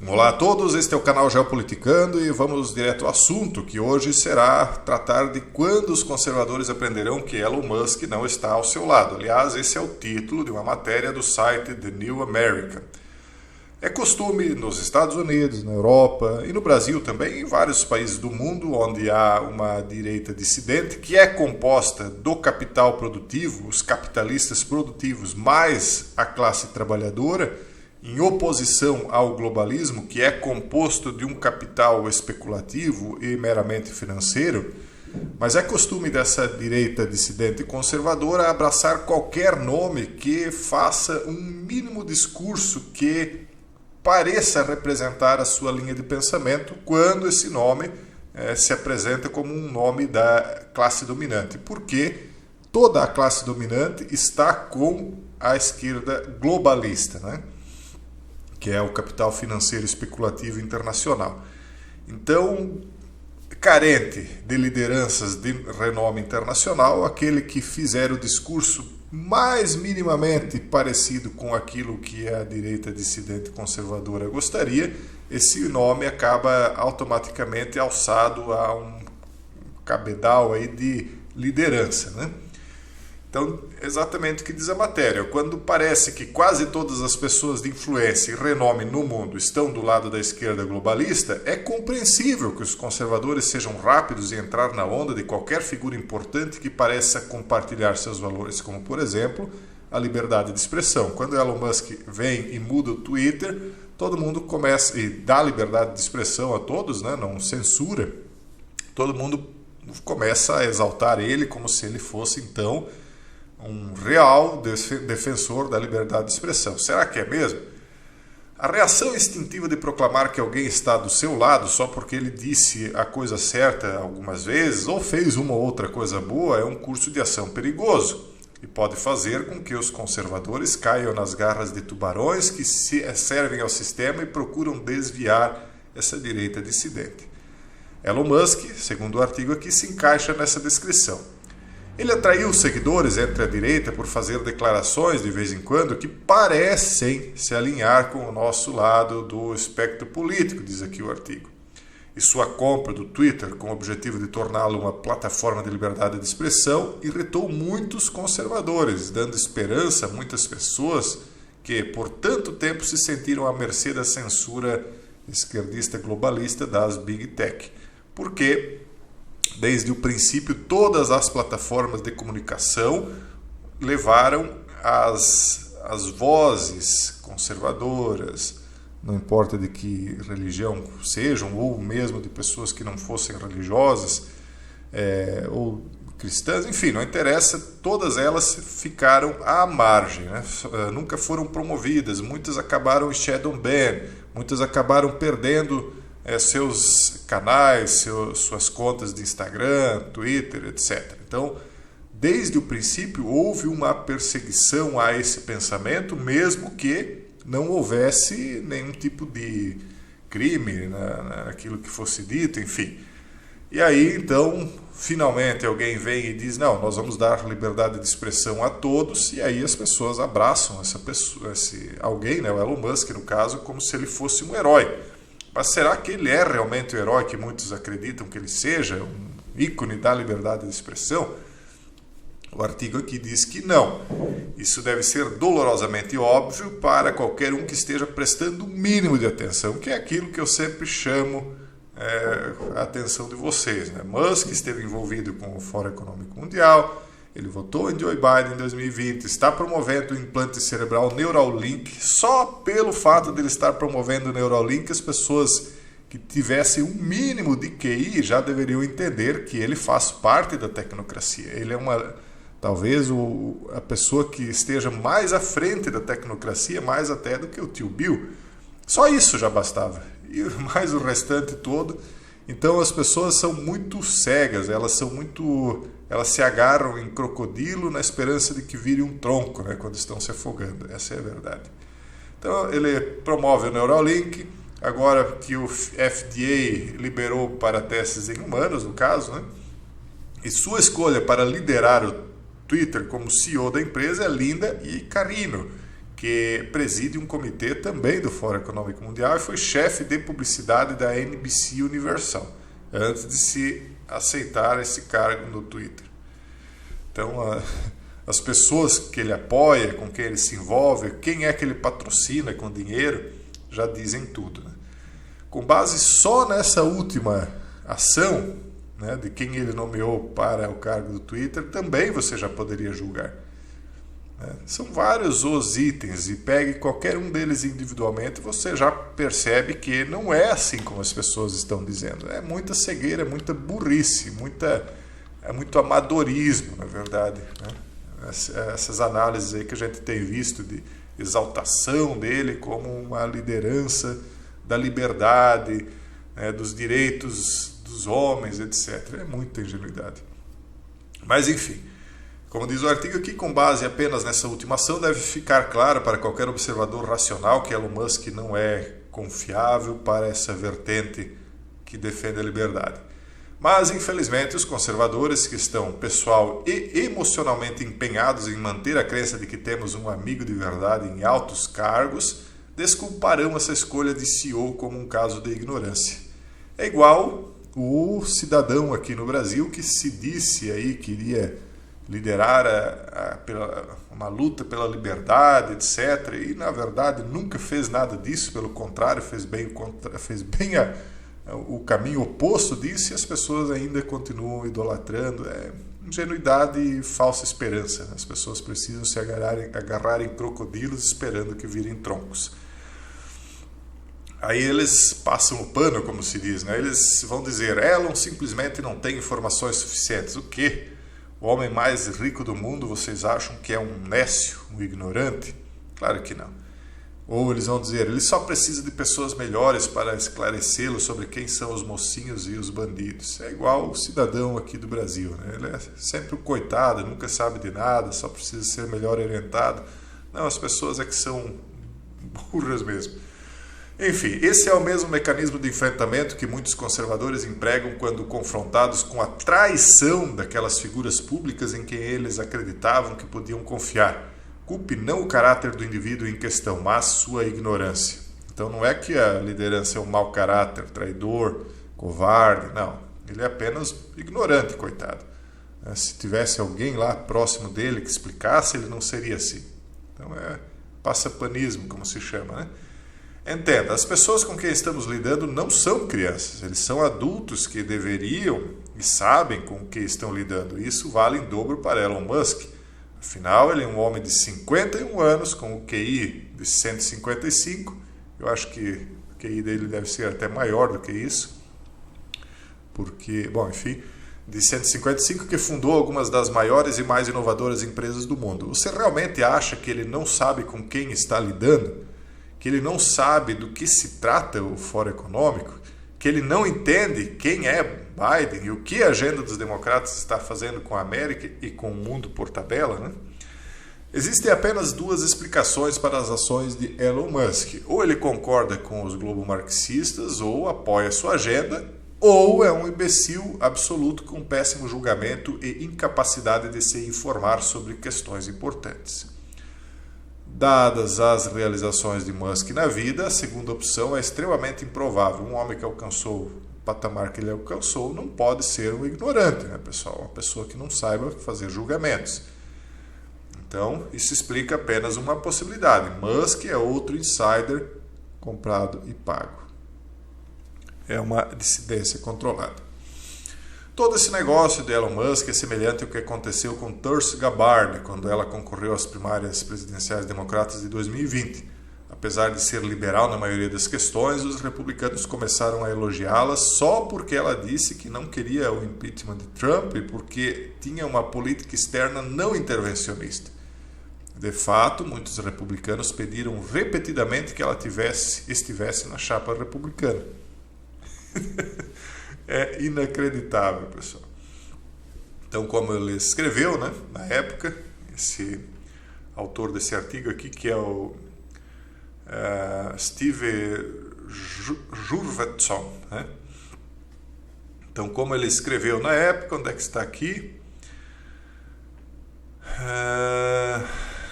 Olá a todos, este é o canal Geopoliticando e vamos direto ao assunto, que hoje será tratar de quando os conservadores aprenderão que Elon Musk não está ao seu lado. Aliás, esse é o título de uma matéria do site The New American. É costume nos Estados Unidos, na Europa e no Brasil também, em vários países do mundo onde há uma direita dissidente que é composta do capital produtivo, os capitalistas produtivos, mais a classe trabalhadora, em oposição ao globalismo, que é composto de um capital especulativo e meramente financeiro. Mas é costume dessa direita dissidente conservadora abraçar qualquer nome que faça um mínimo discurso que pareça representar a sua linha de pensamento quando esse nome se apresenta como um nome da classe dominante. Porque toda a classe dominante está com a esquerda globalista, né? Que é o capital financeiro especulativo internacional. Então, carente de lideranças de renome internacional, aquele que fizer o discurso mais minimamente parecido com aquilo que a direita dissidente conservadora gostaria, esse nome acaba automaticamente alçado a um cabedal aí de liderança, né? Então, exatamente o que diz a matéria. Quando parece que quase todas as pessoas de influência e renome no mundo estão do lado da esquerda globalista, é compreensível que os conservadores sejam rápidos em entrar na onda de qualquer figura importante que pareça compartilhar seus valores, como, por exemplo, a liberdade de expressão. Quando Elon Musk vem e muda o Twitter, todo mundo começa, e dá liberdade de expressão a todos, né? Não censura, todo mundo começa a exaltar ele como se ele fosse, então, um real defensor da liberdade de expressão. Será que é mesmo? A reação instintiva de proclamar que alguém está do seu lado só porque ele disse a coisa certa algumas vezes ou fez uma ou outra coisa boa é um curso de ação perigoso e pode fazer com que os conservadores caiam nas garras de tubarões que servem ao sistema e procuram desviar essa direita dissidente. Elon Musk, segundo o artigo aqui, se encaixa nessa descrição. Ele atraiu seguidores entre a direita por fazer declarações de vez em quando que parecem se alinhar com o nosso lado do espectro político, diz aqui o artigo. E sua compra do Twitter com o objetivo de torná-lo uma plataforma de liberdade de expressão irritou muitos conservadores, dando esperança a muitas pessoas que por tanto tempo se sentiram à mercê da censura esquerdista globalista das Big Tech. Porque desde o princípio, todas as plataformas de comunicação levaram as vozes conservadoras, não importa de que religião sejam, ou mesmo de pessoas que não fossem religiosas, ou cristãs, enfim, não interessa, todas elas ficaram à margem, né? Nunca foram promovidas, muitas acabaram em shadow ban, muitas acabaram perdendo seus canais, suas contas de Instagram, Twitter, etc. Então, desde o princípio, houve uma perseguição a esse pensamento, mesmo que não houvesse nenhum tipo de crime naquilo que fosse dito, enfim. E aí, então, finalmente alguém vem e diz, não, nós vamos dar liberdade de expressão a todos, e aí as pessoas abraçam essa pessoa, alguém, né, o Elon Musk, no caso, como se ele fosse um herói. Mas será que ele é realmente o herói que muitos acreditam que ele seja, um ícone da liberdade de expressão? O artigo aqui diz que não. Isso deve ser dolorosamente óbvio para qualquer um que esteja prestando o mínimo de atenção, que é aquilo que eu sempre chamo a atenção de vocês, né? Musk esteve envolvido com o Fórum Econômico Mundial, ele votou em Joe Biden em 2020, está promovendo o implante cerebral Neuralink. Só pelo fato de ele estar promovendo o Neuralink, as pessoas que tivessem um mínimo de QI já deveriam entender que ele faz parte da tecnocracia. Ele é talvez a pessoa que esteja mais à frente da tecnocracia, mais até do que o tio Bill. Só isso já bastava. E mais o restante todo. Então as pessoas são muito cegas, elas se agarram em crocodilo na esperança de que vire um tronco, né, quando estão se afogando. Essa é a verdade. Então ele promove o Neuralink, agora que o FDA liberou para testes em humanos, no caso, né, e sua escolha para liderar o Twitter como CEO da empresa é Linda Yaccarino, que preside um comitê também do Fórum Econômico Mundial e foi chefe de publicidade da NBC Universal, antes de se aceitar esse cargo no Twitter. Então, as pessoas que ele apoia, com quem ele se envolve, quem é que ele patrocina com dinheiro, já dizem tudo, né? Com base só nessa última ação, né, de quem ele nomeou para o cargo do Twitter, também você já poderia julgar. São vários os itens, e pegue qualquer um deles individualmente, você já percebe que não é assim como as pessoas estão dizendo. É muita cegueira, muita burrice, é muito amadorismo, na verdade, né? Essas análises aí que a gente tem visto de exaltação dele como uma liderança da liberdade, né, dos direitos dos homens, etc. É muita ingenuidade. Mas, enfim, como diz o artigo aqui, com base apenas nessa última ação, deve ficar claro para qualquer observador racional que Elon Musk não é confiável para essa vertente que defende a liberdade. Mas, infelizmente, os conservadores, que estão pessoal e emocionalmente empenhados em manter a crença de que temos um amigo de verdade em altos cargos, desculparão essa escolha de CEO como um caso de ignorância. É igual o cidadão aqui no Brasil que se disse aí que iria liderar uma luta pela liberdade, etc. E, na verdade, nunca fez nada disso, pelo contrário, fez bem o caminho oposto disso, e as pessoas ainda continuam idolatrando. É ingenuidade e falsa esperança. As pessoas precisam se agarrar em crocodilos esperando que virem troncos. Aí eles passam o pano, como se diz, né? Eles vão dizer: Elon simplesmente não tem informações suficientes. O quê? O homem mais rico do mundo, vocês acham que é um nécio, um ignorante? Claro que não. Ou eles vão dizer: ele só precisa de pessoas melhores para esclarecê-lo sobre quem são os mocinhos e os bandidos. É igual o cidadão aqui do Brasil, né? Ele é sempre um coitado, nunca sabe de nada, só precisa ser melhor orientado. Não, as pessoas é que são burras mesmo. Enfim, esse é o mesmo mecanismo de enfrentamento que muitos conservadores empregam quando confrontados com a traição daquelas figuras públicas em quem eles acreditavam que podiam confiar. Culpe não o caráter do indivíduo em questão, mas sua ignorância. Então não é que a liderança é um mau caráter, traidor, covarde, não. Ele é apenas ignorante, coitado. Se tivesse alguém lá próximo dele que explicasse, ele não seria assim. Então é passapanismo, como se chama, né? Entenda, as pessoas com quem estamos lidando não são crianças, eles são adultos que deveriam e sabem com o que estão lidando. Isso vale em dobro para Elon Musk. Afinal, ele é um homem de 51 anos com o QI de 155. Eu acho que o QI dele deve ser até maior do que isso. Porque, bom, enfim, de 155, que fundou algumas das maiores e mais inovadoras empresas do mundo. Você realmente acha que ele não sabe com quem está lidando? Que ele não sabe do que se trata o Fórum Econômico, que ele não entende quem é Biden e o que a agenda dos democratas está fazendo com a América e com o mundo por tabela, né? Existem apenas duas explicações para as ações de Elon Musk. Ou ele concorda com os globomarxistas, ou apoia sua agenda, ou é um imbecil absoluto com péssimo julgamento e incapacidade de se informar sobre questões importantes. Dadas as realizações de Musk na vida, a segunda opção é extremamente improvável. Um homem que alcançou o patamar que ele alcançou não pode ser um ignorante, né, pessoal? Uma pessoa que não saiba fazer julgamentos. Então, isso explica apenas uma possibilidade. Musk é outro insider comprado e pago. É uma dissidência controlada. Todo esse negócio de Elon Musk é semelhante ao que aconteceu com Tulsi Gabbard quando ela concorreu às primárias presidenciais democratas de 2020. Apesar de ser liberal na maioria das questões, os republicanos começaram a elogiá-la só porque ela disse que não queria o impeachment de Trump e porque tinha uma política externa não intervencionista. De fato, muitos republicanos pediram repetidamente que ela estivesse na chapa republicana. É inacreditável, pessoal. Então, como ele escreveu, né, na época, esse autor desse artigo aqui, que é o Steve Jurvetson, né? Então, como ele escreveu na época, onde é que está aqui?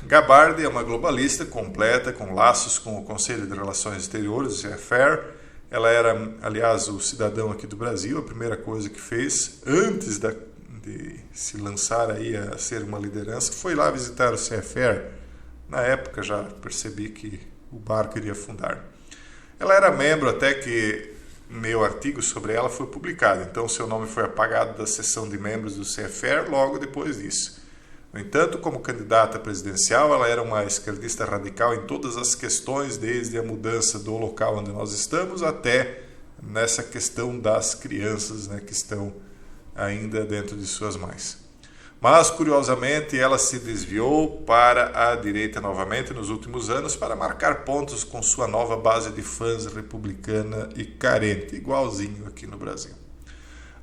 Gabardi é uma globalista completa, com laços com o Conselho de Relações Exteriores, o CFR. Ela era, aliás, o cidadão aqui do Brasil. A primeira coisa que fez, antes de se lançar aí a ser uma liderança, foi lá visitar o CFR. Na época já percebi que o barco iria afundar. Ela era membro até que meu artigo sobre ela foi publicado, então seu nome foi apagado da seção de membros do CFR logo depois disso. No entanto, como candidata presidencial, ela era uma esquerdista radical em todas as questões, desde a mudança do local onde nós estamos até nessa questão das crianças, né, que estão ainda dentro de suas mães. Mas, curiosamente, ela se desviou para a direita novamente nos últimos anos para marcar pontos com sua nova base de fãs republicana e carente, igualzinho aqui no Brasil.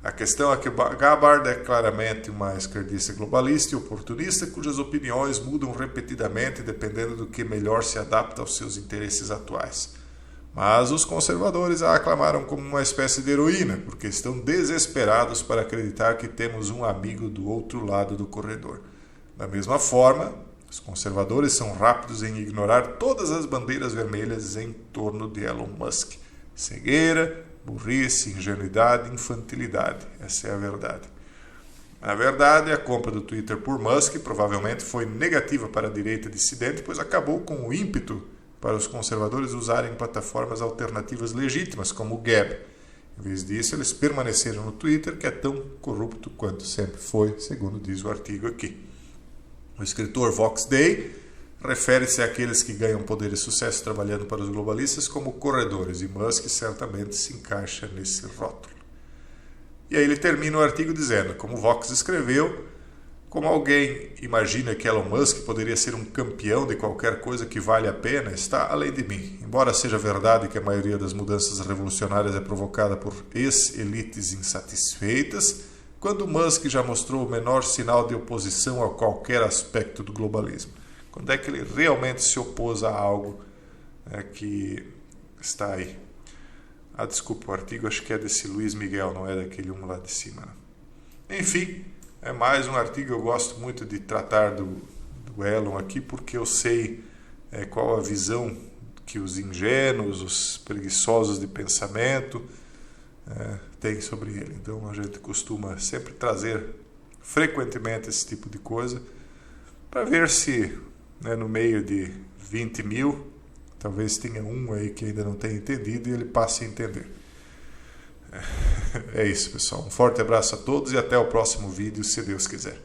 A questão é que Gabbard é claramente uma esquerdista globalista e oportunista cujas opiniões mudam repetidamente dependendo do que melhor se adapta aos seus interesses atuais. Mas os conservadores a aclamaram como uma espécie de heroína, porque estão desesperados para acreditar que temos um amigo do outro lado do corredor. Da mesma forma, os conservadores são rápidos em ignorar todas as bandeiras vermelhas em torno de Elon Musk. Cegueira, burrice, ingenuidade, infantilidade. Essa é a verdade. Na verdade, a compra do Twitter por Musk provavelmente foi negativa para a direita dissidente, pois acabou com o ímpeto para os conservadores usarem plataformas alternativas legítimas, como o Gab. Em vez disso, eles permaneceram no Twitter, que é tão corrupto quanto sempre foi, segundo diz o artigo aqui. O escritor Vox Day refere-se àqueles que ganham poder e sucesso trabalhando para os globalistas como corredores, e Musk certamente se encaixa nesse rótulo. E aí ele termina o artigo dizendo, como Vox escreveu, como alguém imagina que Elon Musk poderia ser um campeão de qualquer coisa que vale a pena, está além de mim. Embora seja verdade que a maioria das mudanças revolucionárias é provocada por ex-elites insatisfeitas, quando Musk já mostrou o menor sinal de oposição a qualquer aspecto do globalismo. Quando é que ele realmente se opôs a algo que está aí? Desculpa, o artigo acho que é desse Luiz Miguel, não é daquele um lá de cima. Né? Enfim, é mais um artigo. Eu gosto muito de tratar do Elon aqui, porque eu sei qual a visão que os ingênuos, os preguiçosos de pensamento têm sobre ele. Então a gente costuma sempre trazer frequentemente esse tipo de coisa para ver se no meio de 20 mil talvez tenha um aí que ainda não tenha entendido e ele passe a entender. É isso, pessoal. Um forte abraço a todos e até o próximo vídeo, se Deus quiser.